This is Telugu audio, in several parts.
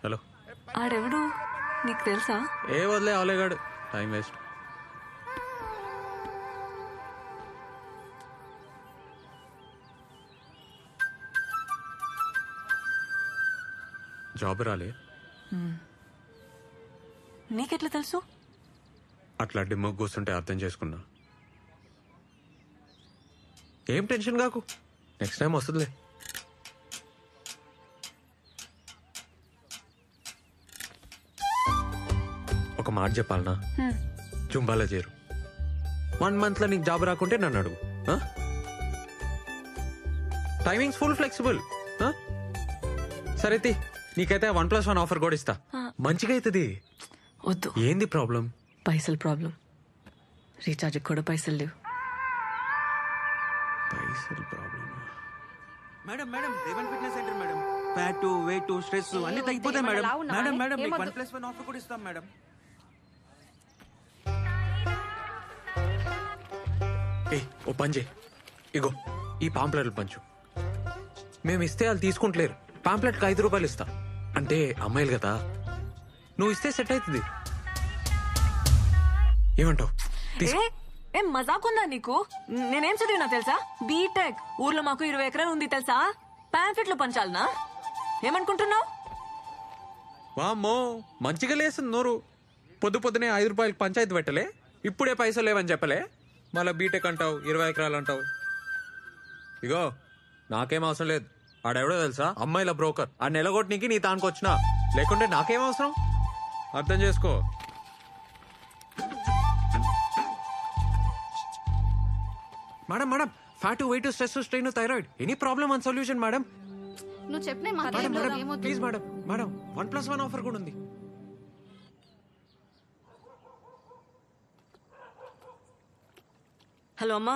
హలో, ఆడెవడు నీకు తెలుసా? ఏ వదిలే అవలేగాడు, టైం వేస్ట్. జాబ్ రాలే. నీకెట్లా తెలుసు? అట్లా డిమ్మకు కూర్చుంటే అర్థం చేసుకున్నా. ఏం టెన్షన్ కాకు, నెక్స్ట్ టైం వస్తుందిలే. ఒక మాట చెప్పాలనా, జుంబాలో చేరు. 1 month లో నీకు జాబ్ రాకుంటే నన్ను అడుగు. Timings full flexible. సరే నీకైతే 1+1 ఆఫర్ కూడా ఇస్తా. మంచిగా అవుతుంది. వద్దు. ఏంది ప్రాబ్లం? పైసలు ప్రాబ్లం. రీఛార్జ్ కూడా పైసలు లేవు. పైసలు problem. Madam madam Revan fitness centre madam. Fat weight stress అన్ని తగ్గిపోతాయి మేడం. మేడం మేడం మీకు 1+1 ఆఫర్ కూడా ఇస్తాం మేడం. ఓ పని చేయి, ఇగో ఈ పాంప్లెట్లు పంచు. మేము ఇస్తే వాళ్ళు తీసుకుంటలేరు. పాంప్లెట్కి 5 రూపాయలు ఇస్తా. అంటే అమ్మాయిలు కదా, నువ్వు ఇస్తే సెట్ అవుతుంది. ఏమంటావు? ఏం మజాకుందా నీకు? నేనేం చదివినా తెలుసా? బీటెక్. ఊర్లో మాకు 20 ఎకరాలు ఉంది తెలుసా? ప్యాంకెట్లు పంచాలనా? ఏమనుకుంటున్నావు? వామ్మో, మంచిగా లేస్తుంది నోరు. పొద్దునే 5 రూపాయలకి పంచాయతీ పెట్టలే, ఇప్పుడే పైసలు లేవని చెప్పలే, మళ్ళీ బీటెక్ అంటావు, 20 ఎకరాలు అంటావు. ఇగో నాకేం అవసరం లేదు. ఆడెవడో తెలుసా? అమ్మాయిల బ్రోకర్. ఆ నెలగొట్టనికి నీ తానికి వచ్చినా, లేకుంటే నాకేం అవసరం? అర్థం చేసుకో. Madam madam, fat weight stress strain thyroid any problem and solution madam. నువ్వు చెప్పిన ప్లీజ్ మేడం, మేడం 1+1 ఆఫర్ కూడా ఉంది. హలో అమ్మా,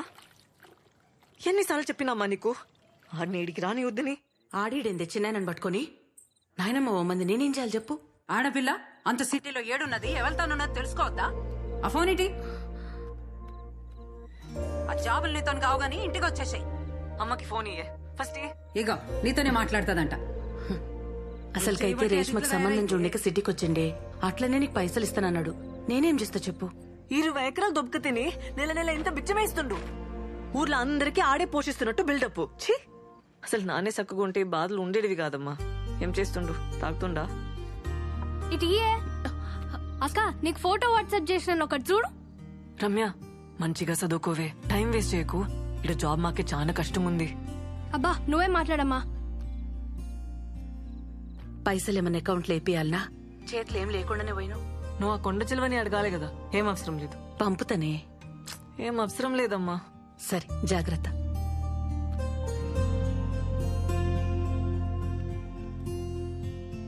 ఎన్నిసార్లు చెప్పినామ్మా నీకు ఆడిని ఏడికి రాని వద్దని? ఆడిడేందే చిన్నాయనని పట్టుకొని? నాయనమ్మ ఓ మంది నేనేం చేయాలి చెప్పు? ఆడపిల్ల అంత సిటీలో ఏడున్నది, ఎవరితోనున్నది తెలుసుకోవద్దా? ఆ ఫోన్ ఇటీ. ఆ జాబులు నీతో కావు గానీ ఇంటికి వచ్చేసాయి. అమ్మకి ఫోన్ ఇయ్యే ఫస్ట్. ఇగో నీతోనే మాట్లాడుతుందంట. అసలుకైతే రేష్మకి సంబంధం చూడక సిటీకి వచ్చిండే, అట్లనే నీకు పైసలు ఇస్తానన్నాడు. నేనేం చేస్తా చెప్పు? 20 ఎకరాలు దొబ్బక తిని నెల ఇంత బిచ్చమేస్తుండు. ఊర్లో అందరికీ ఆడే పోషిస్తున్నట్టు బిల్డప్. ఛీ, అసలు నానే చక్కగా ఉంటే బాధలు ఉండేటివి కాదమ్మా. ఏం చేస్తుండు? తాగుతుండా? ఇటు అక్క, నీకు ఫోటో వాట్సాప్ చేసిన ఒకటి చూడు. రమ్య, మంచిగా చదువుకోవే, టైం వేస్ట్ చేయకు. ఇక్కడ జాబ్ మాకే చాలా కష్టం ఉంది. అబ్బా నువ్వే మాట్లాడమ్మా. పైసలు ఏమన్నా అకౌంట్లో వేపియాలనా? చేతులు ఏం లేకుండానే పోయిను. నువ్వు ఆ కొండ చిలువని అడగాలి కదా. ఏం అవసరం లేదు. పంపుతానే. ఏం అవసరం లేదమ్మా. సరే జాగ్రత్త.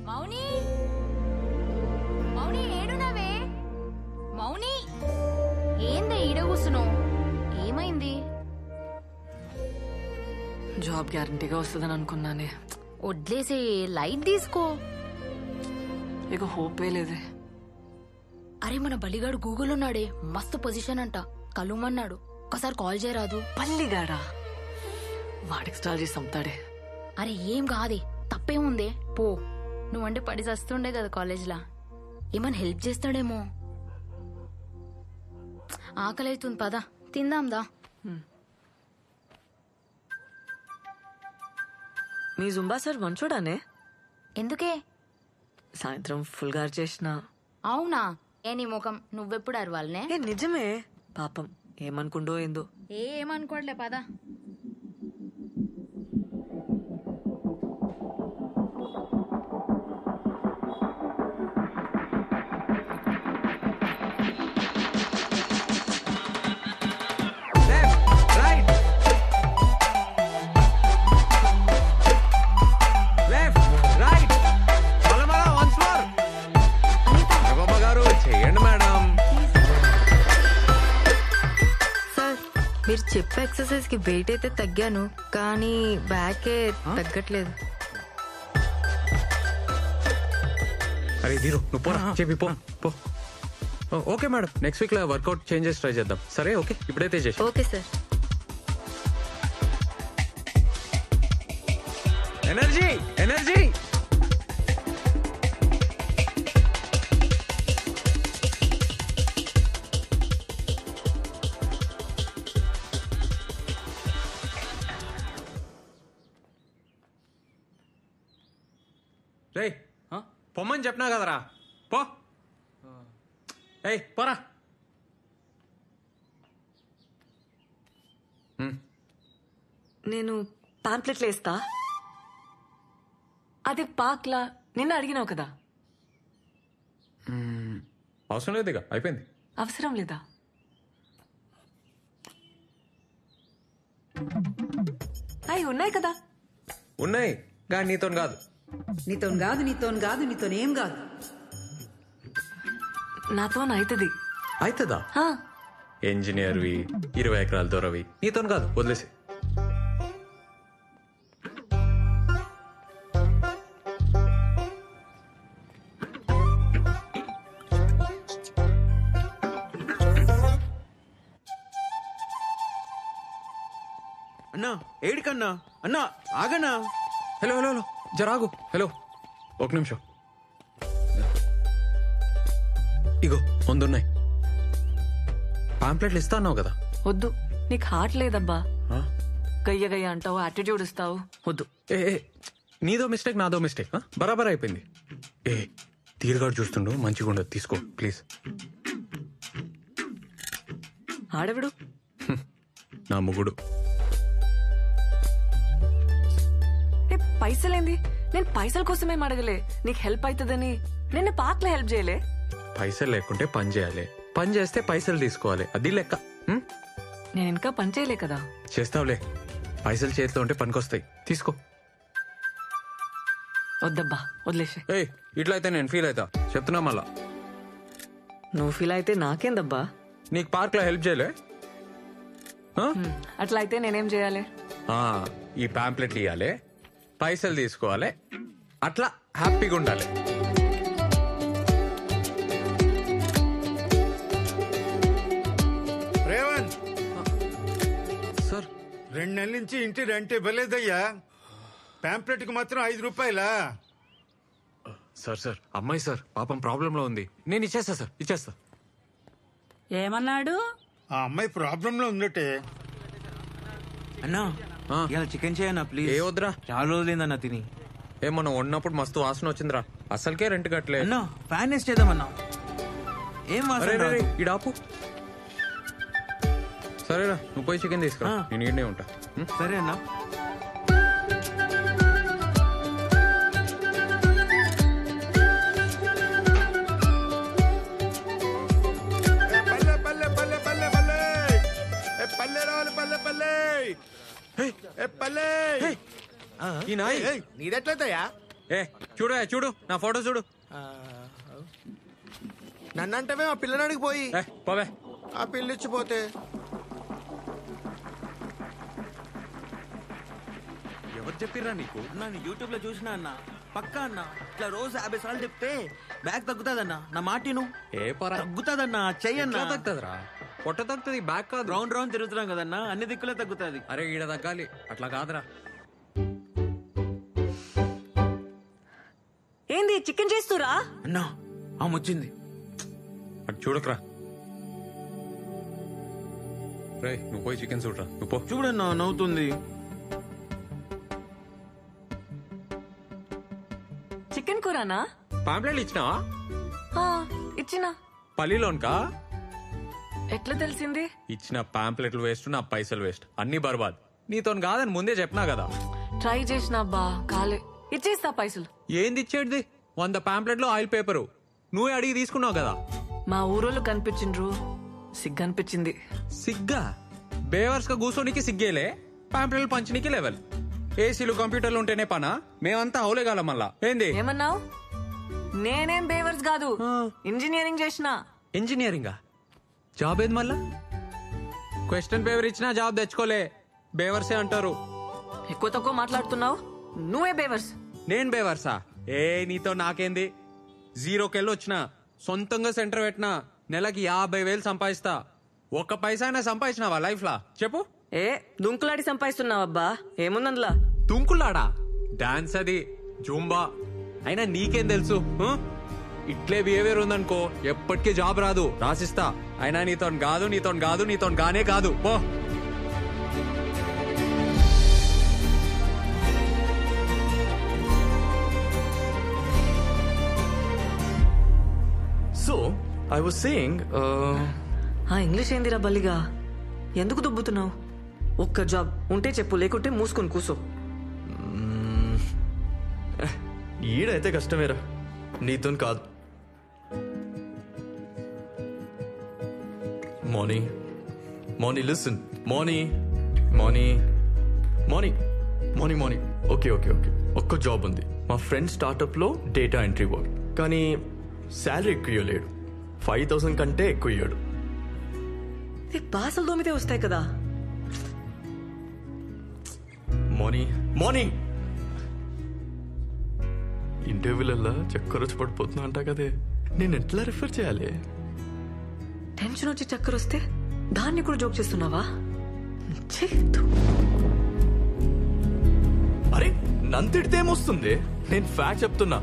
మౌని, మౌని ఏడునవే? మౌని ఏందే ఈడ కూసును? ఏమైంది? జాబ్ గ్యారంటీగా వస్తుందని అనుకున్నానే. వడ్లేసే, లైట్ తీసుకో. ఇక హోపే లేదే. అరే మన బలిగాడు గూగుల్ ఉన్నాడే, మస్తు పొజిషన్ అంట, కలుమన్నాడు. ఒకసారి కాల్ చేయరాదు? పల్లిగాడా? వాడికి స్టార్ చేసి చంపుతాడే. అరే ఏం కాదే, తప్పేముందే, పో. నువ్వంటే పడి చస్తుండే కదా కాలేజ్లా, ఏమన్నా హెల్ప్ చేస్తాడేమో. ఆకలి అవుతుంది, పదా తిందాందా. మీ జుంబా సార్ మంచోడానే? ఎందుకే? సాయంత్రం ఫుల్ గారు చేసిన. అవునా? ఏ నీ ముఖం, నువ్వెప్పుడు అరవాలనే? ఏ నిజమే, పాపం ఏమనుకుండో ఏందో. ఏమనుకోవట్లే, పదా. మీరు చెప్పే ఎక్సర్సైజ్ కి వెయిట్ అయితే తగ్గాను, కానీ బ్యాకే తగ్గట్లేదు. అరే దీరు, నువ్వు పోరా, చెప్పి పో. ఓకే మేడం, నెక్స్ట్ వీక్ లో వర్కౌట్ చేంజెస్ ట్రై చేద్దాం. సరే ఓకే, ఇప్పుడైతే చేసి. Okay sir. ఎనర్జీ ఎనర్జీ రే పొమ్మని చెప్పినా కదరా పో. ఏయ్ పోరా. నేను పాంప్లెట్లు వేస్తా. అది పాక్లా నిన్న అడిగినావు కదా. అవసరం లేదు, ఇక అయిపోయింది. అవసరం లేదా? అవి ఉన్నాయి కదా. ఉన్నాయి కానీ నీతో కాదు. నీతోనేం కాదు. నాతో అవుతుంది. అవుతుందా? ఇంజనీర్వి 20 ఎకరాల దూరవి నీతో కాదు, వదిలేసి. అన్నా ఏడికన్నా? అన్నా ఆగన్నా. హలో హలో హలో జరాగు. హలో ఒక నిమిషం. ఇగో ముందున్నాయి పాంప్లెట్లు. ఇస్తా అన్నావు కదా. వద్దు, నీకు హార్ట్ లేదబ్బా. గయ్య గయ్య అంటావు, యాటిట్యూడ్ ఇస్తావు. వద్దు. ఏ నీదో మిస్టేక్ నాదో మిస్టేక్. బరాబర్ అయిపోయింది. ఏ తీరుగాడు చూస్తుండు, మంచిగా ఉండదు, తీసుకో ప్లీజ్. ఆడవిడు నా ముగుడు. పైసలేంది? నేను పైసల కోసమేం అడగలే, నీకు హెల్ప్ అవుతుందని. నిన్న పార్క్ లో హెల్ప్ చేయలే. పైసలు లేకుంటే పని చేయాలి, పని చేస్తే పైసలు తీసుకోవాలి, అది లెక్క. నేను ఇంకా పని చేయలే కదా. చేస్తావులే, పైసలు చేతిలో ఉంటే పనికొస్తాయి, తీసుకో. వద్దబ్బా, వదిలేసే. ఏయ్ ఇట్లా అయితే నేను ఫీల్ అవుతా, చెప్తున్నా మళ్ళా. నువ్వు ఫీల్ అయితే నాకేందబ్బా. నీకు పార్క్ లో హెల్ప్ చేయలే? అట్లా అయితే నేనేం చేయాలి? ఈ పాంప్లెట్లు ఇవ్వాలి, పైసలు తీసుకోవాలి, అట్లా హ్యాపీగా ఉండాలి. రేవంత్ సార్ 2 నెలల నుంచి ఇంటి రెంట్ ఇవ్వలేదయ్యా. పాంప్లెట్ కి మాత్రం 5 రూపాయలా? సార్ సార్ అమ్మాయి సార్ పాపం ప్రాబ్లం లో ఉంది, నేను ఇచ్చేస్తా సార్, ఇచ్చేస్తా. ఏమన్నాడు? ఆ అమ్మాయి ప్రాబ్లం లో ఉందటే. అన్నా ఇలా చికెన్ చేయన్నా ప్లీజ్. ఏ వద్దురా, చాలా రోజులైందన్నా తిని. ఏమన్నా వండినప్పుడు మస్తు వాసన వచ్చిందిరా, అసలుకే రెంట్ కట్టలే. అన్నా ఫ్యాన్ వేస్ట్ చేద్దామన్నా. ఏం వాసన రాదు. ఇడాపు. సరేరా నువ్వు పోయి చికెన్ తీసుకురా, నేను ఈడనే ఉంటా. సరే అన్నా. పల్లె పల్లె పల్లె పల్లె పల్లె పల్లె రావాలి, పల్లె పల్లె పల్లె. ఈ నాయ్ నీదెట్లయితయా? ఏ చూడు చూడు నా ఫోటో చూడు. నన్నంటవే ఆ పిల్లనాడికి పోయి పోవే. ఆ పిల్లిచ్చిపోతే ఎవరు చెప్పిర్రా నీకు? అన్నా నేను యూట్యూబ్ లో చూసినా అన్న, పక్కా అన్న. ఇట్లా రోజు 50 సార్లు చెప్తే బ్యాగ్ తగ్గుతాదన్నా. నా మాటిను. ఏ పరా తగ్గుతాదన్నా, చెయ్యన్నా. తగ్గుతుందిరా, పొట్ట తగ్గుతుంది, బ్యాగ్ కాదు. రౌండ్ రౌండ్ తిరుగుతున్నాం కదన్నా, అన్ని దిక్కులే తగ్గుతాది. అరే ఈడ తగ్గాలి, అట్లా కాదురా. ఏంది చికెన్ చేస్తురా? అన్నా ఆమె వచ్చింది. అటు చూడకరా. రే నువ్వు పోయి చికెన్ చూడరా, నువ్వు పో. చూడన్నా నవ్వుతుంది. చికెన్ కూరనా? పాంప్లెట్లు ఇచ్చినావా? ఇచ్చినా. పల్లిలోన్కా? ఎట్లా తెలిసింది? ఇచ్చిన పాంప్లెట్లు వేస్ట్, నా పైసలు వేస్ట్, అన్ని బర్బాద్. నీతో కాదని ముందే చెప్పినా కదా. ట్రై చేసినా బా కాలే. ఇచ్చేస్తా పైసలు. ఏంది ఇచ్చేది? 100 పాంప్లెట్లు ఆయిల్ పేపరు నువ్వే అడిగి తీసుకున్నావు కదా. మా ఊరోళ్ళు కనిపించిండ్రు, సిగ్గనిపించింది. సిగ్గా? బేవర్స్ గా కూర్చోనికి సిగ్గేలే, పాంప్లెట్లు పంచనీకి లెవెల్. ఏసీలు కంప్యూటర్లు ఉంటేనే పనా? మేమంతా అవులేగాలం మళ్ళా. ఏంది ఏమన్నావు? నేనేం బేవర్స్ కాదు, ఇంజనీరింగ్ చేసిన. ఇంజనీరింగా? జాబ్ ఏది మళ్ళా? క్వశ్చన్ పేపర్ ఇచ్చినా జాబ్ తెచ్చుకోలే, బేవర్సే అంటారు. ఎక్కువ తక్కువ మాట్లాడుతున్నావు, నువ్వే బేవర్స్. నేను బేవర్సా? ఏ నీతో నాకేంది? 0కెళ్ళి వచ్చిన, సొంతంగా సెంటర్ పెట్టినా, నెలకి 50,000 సంపాదిస్తా. 1 పైసా అయినా సంపాదించినావా లైఫ్ లా చెప్పు? ఏ దుంకులాడి సంపాదిస్తున్నావబ్బా, ఏముందందులా? దుంకులాడా? డాన్స్ అది, జూంబా. అయినా నీకేం తెలుసు? ఇట్లే బిహేవియర్ ఉందనుకో ఎప్పటికీ జాబ్ రాదు, రాసిస్తా. అయినా నీతో కాదు, నీతో కాదు, నీతో గానే కాదు, పో. ఐ వాజ్ సేయింగ్ ఆ ఇంగ్లీష్ ఏందిరా బల్లిగా? ఎందుకు దుబ్బుతున్నావు? ఒక్క జాబ్ ఉంటే చెప్పు, లేకుంటే మూసుకొని కూసో. ఈడైతే కష్టమేరా, నీతో కాదు. Marnie listen, Marnie. ఓకే ఒక్క జాబ్ ఉంది. మా ఫ్రెండ్ స్టార్ట్అప్ లో డేటా ఎంట్రీ వర్క్. కానీ శాలరీ ఎక్కువ ఇవ్వలేడు. 5,000 కంటే ఎక్కువ ఇవ్వడు. బాసలు దోమితే వస్తాయి కదా. మార్నింగ్ ఇంటర్వ్యూలల్లా చక్కర వచ్చి పడిపోతున్నా అంటా కదే, నేను ఎట్లా రిఫర్ చేయాలి? టెన్షన్ వచ్చి చక్కర వస్తే దాన్ని కూడా జోక్ చేస్తున్నావా? అరే నంతిడితే ఏమొస్తుంది? నేను ఫ్యాక్ట్ చెప్తున్నా.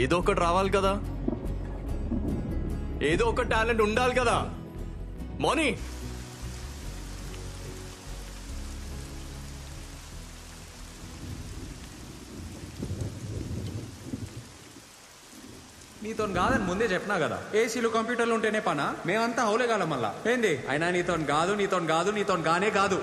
ఏదో ఒకటి రావాలి కదా, ఏదో ఒక టాలెంట్ ఉండాలి కదా. మార్నింగ్ నీతో కాదని ముందే చెప్పినా కదా, ఏసీలు కంప్యూటర్లు ఉంటేనే పనా? మేమంతా హౌలేగాలం మళ్ళా ఏంది? అయినా నీతో గానే కాదు.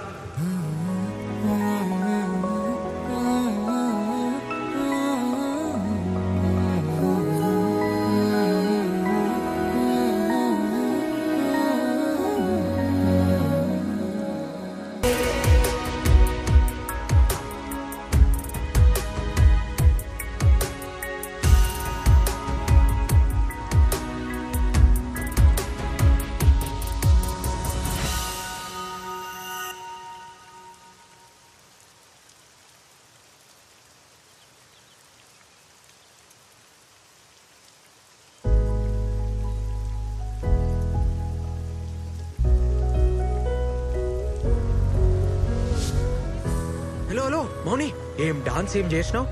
హలో మౌని, ఏం డాన్స్ ఏం చేసినావు?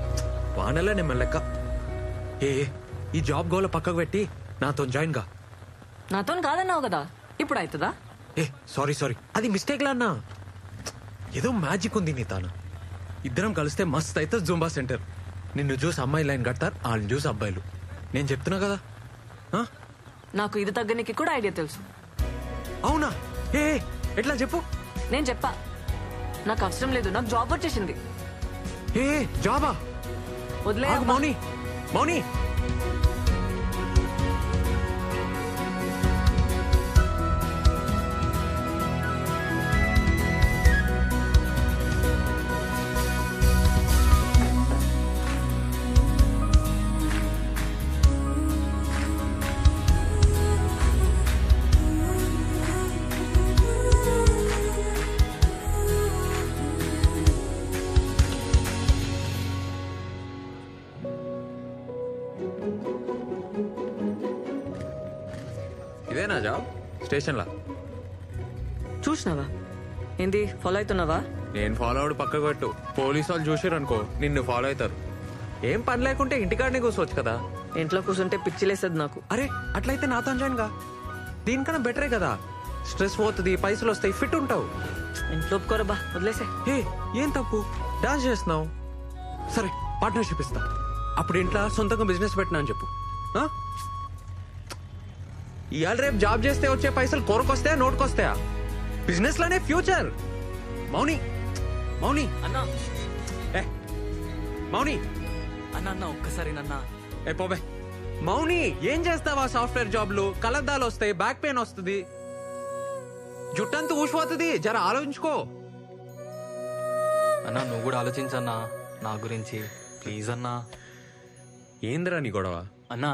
వానల్లా నేను లెక్క. ఈ జాబ్ గోల పక్కకు పెట్టి నాతో జాయిన్ గా. నాతో కాదన్నావు కదా, ఇప్పుడు అవుతుందా? సారీ అది మిస్టేక్ లా అన్నా. ఏదో మ్యాజిక్ ఉంది నీ తాను. ఇద్దరం కలిస్తే మస్త్ అయితే జుంబా సెంటర్. నిన్ను చూసి అమ్మాయి లైన్ కడతారు, వాళ్ళని చూసి అబ్బాయిలు. నేను చెప్తున్నా కదా. నాకు ఇది తగ్గనికి కూడా ఐడియా తెలుసు. అవునా? ఎట్లా చెప్పు. నేను చెప్పా, నాకు అవసరం లేదు, నాకు జాబ్ వచ్చేసింది. జాబా? వదిలే మౌని. ఇదేనా జాబ్? స్టేషన్ లా చూసినావా? ఏంది ఫాలో అవుతున్నావా? నేను ఫాలో అవడు పక్కకు పెట్టు. పోలీసు వాళ్ళు చూసారు అనుకో, నిన్ను ఫాలో అవుతారు. ఏం పని లేకుంటే ఇంటికాడనే కూర్చోవచ్చు కదా. ఇంట్లో కూర్చుంటే పిచ్చిలేసేది నాకు. అరే అట్లయితే నాతో జాయిన్ గా. దీనికన్నా బెటరే కదా. స్ట్రెస్ పోతుంది, పైసలు వస్తాయి, ఫిట్ ఉంటావు. ఇంట్లో ఒప్పుకోరబ్బా, వదిలేసే. ఏం తప్పు? డాన్స్ చేస్తున్నావు. సరే పార్ట్నర్షిప్ ఇస్తా. అప్పుడు ఇంట్లో సొంతంగా బిజినెస్ పెట్టినా అని చెప్పు. ఇవాళ రేపు జాబ్ చేస్తే వచ్చే పైసలు కొరకొస్తాయా, నోటుకొస్తాయా? బిజినెస్ లోనే ఫ్యూచర్. మౌని అన్నా, మౌని అన్న ఒక్కసారి నన్నా. పోబే. మౌని ఏం చేస్తావా? సాఫ్ట్వేర్ జాబ్లు కలద్దాలు వస్తాయి, బ్యాక్ పెయిన్ వస్తుంది, జుట్టంతా ఊసిపోతుంది. జర ఆలోచించుకో. అన్నా నువ్వు కూడా ఆలోచించన్నా నా గురించి, ప్లీజ్ అన్నా. ఏందిరా నీ గొడవ? అన్నా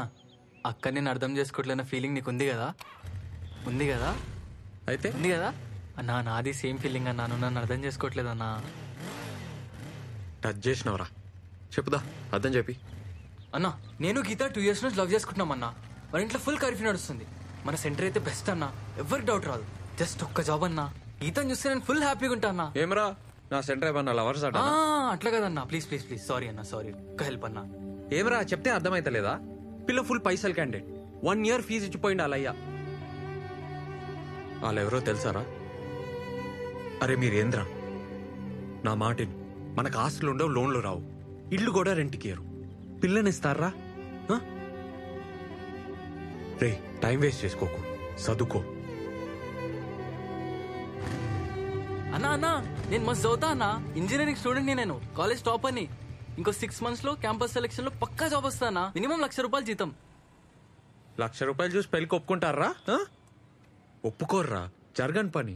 అక్క నేను అర్థం చేసుకోవట్లేన ఫీలింగ్ నీకు ఉంది కదా? అయితే ఉంది కదా అన్నా? నాది సేమ్ ఫీలింగ్ అన్నా, నువ్వు నన్ను అర్థం చేసుకోవట్లేదన్నా. టచ్ చేసినవరా? చెప్పుదా, అర్థం చెప్పి. అన్నా నేను గీత 2 years నుంచి లవ్ చేసుకుంటున్నాం అన్నా. మన ఇంట్లో ఫుల్ కర్ఫ్యూ నడుస్తుంది. మన సెంటర్ అయితే బెస్ట్ అన్నా, ఎవరికి డౌట్ రాదు. జస్ట్ ఒక్క జాబ్ అన్నా. గీతను చూస్తే నేను ఫుల్ హ్యాపీగా ఉంటా అన్నా. ఏమరా నా సెంటర్ ఏమన్నా లవర్స్ అట? అట్లా కదన్నా, ప్లీజ్ ప్లీజ్ ప్లీజ్. సారీ అన్నా, సారీ. ఒక్క హెల్ప్ అన్నా. ఏమరా చెప్తే అర్థమైతలేదా? పిల్ల ఫుల్ పైసలు క్యాండిడేట్, 1 year ఫీజు ఇచ్చిపోయింది వాళ్ళయ్యా. వాళ్ళెవరో తెలుసారా? అరే మీరేంద్రా, నా మాటిని. మనకు ఆస్తులు ఉండవు, లోన్లు రావు, ఇల్లు కూడా రెంట్కి ఇయ్యరు. పిల్లనిస్తారా? రే టైం వేస్ట్ చేసుకోకు, చదువుకో. అన్నా నేను మస్తు చదువుతా అన్నా. ఇంజనీరింగ్ స్టూడెంట్ నేను, కాలేజ్ టాప్ అని. ఇంకో 6 months లో క్యాంపస్ సెలెక్షన్ లో పక్కా జాబ్ వస్తానా. మినిమం ₹1,00,000 జీతం. ₹1,00,000 చూసి పెళ్ళికి ఒప్పుకుంటారా? ఒప్పుకోర్రా, జరగని పని.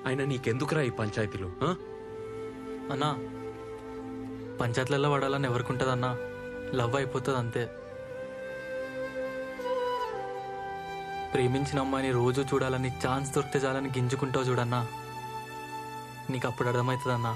అయినా నీకెందుకురా ఈ పంచాయతీలు? అన్నా పంచాయతీలలో పడాలని ఎవరికుంటదన్నా, లవ్ అయిపోతుంది అంతే. ప్రేమించిన అమ్మాయిని రోజు చూడాలని ఛాన్స్ దొరికితే చాలని గింజుకుంటావు చూడన్నా, నీకు అప్పుడు అర్థమవుతుందన్నా.